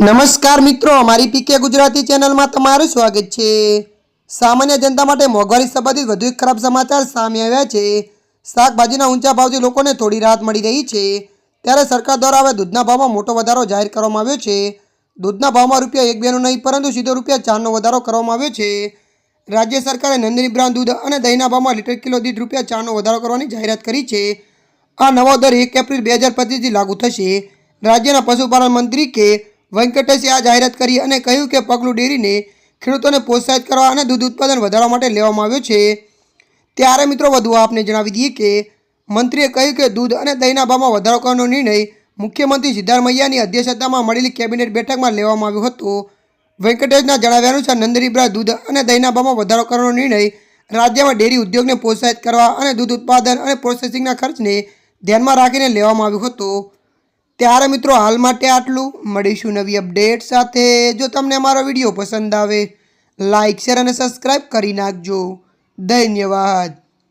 નમસ્કાર મિત્રો, અમારી પીકે ગુજરાતી ચેનલમાં તમારું સ્વાગત છે। સામાન્ય જનતા માટે મોંઘવારી સંબંધિત વધુ એક ખરાબ સમાચાર સામે આવ્યા છે। શાકભાજીના ઊંચા ભાવથી લોકોને થોડી રાહત મળી રહી છે, ત્યારે સરકાર દ્વારા હવે દૂધના ભાવમાં મોટો વધારો જાહેર કરવામાં આવ્યો છે। દૂધના ભાવમાં ₹1-2નો નહીં પરંતુ સીધો ₹4નો વધારો કરવામાં આવ્યો છે। રાજ્ય સરકારે નંદની બ્રાન્ડ દૂધ અને દહીંના ભાવમાં લીટર કિલો દીઠ ₹4નો વધારો કરવાની જાહેરાત કરી છે। આ નવો દર 1 એપ્રિલ 2025થી લાગુ થશે। રાજ્યના પશુપાલન મંત્રી કે વેંકટેશે આ જાહેરાત કરી અને કહ્યું કે પગલું ડેરીને ખેડૂતોને પ્રોત્સાહિત કરવા અને દૂધ ઉત્પાદન વધારવા માટે લેવામાં આવ્યો છે। ત્યારે મિત્રો વધુ આપને જણાવી દઈએ કે મંત્રીએ કહ્યું કે દૂધ અને દહીંના ભાવમાં વધારો કરવાનો નિર્ણય મુખ્યમંત્રી સિદ્ધારમૈયાની અધ્યક્ષતામાં મળેલી કેબિનેટ બેઠકમાં લેવામાં આવ્યો હતો। વેંકટેશના જણાવ્યા અનુસાર નંદની બ્રાન્ડ દૂધ અને દહીંના ભાવમાં વધારો કરવાનો નિર્ણય રાજ્યમાં ડેરી ઉદ્યોગને પ્રોત્સાહિત કરવા અને દૂધ ઉત્પાદન અને પ્રોસેસિંગના ખર્ચને ધ્યાનમાં રાખીને લેવામાં આવ્યો હતો। ત્યારે મિત્રો હાલ માટે આટલું। મળીશું નવી અપડેટ સાથે। જો તમને અમારો વિડીયો પસંદ આવે લાઇક શેર અને સબસ્ક્રાઈબ કરી નાખજો। ધન્યવાદ।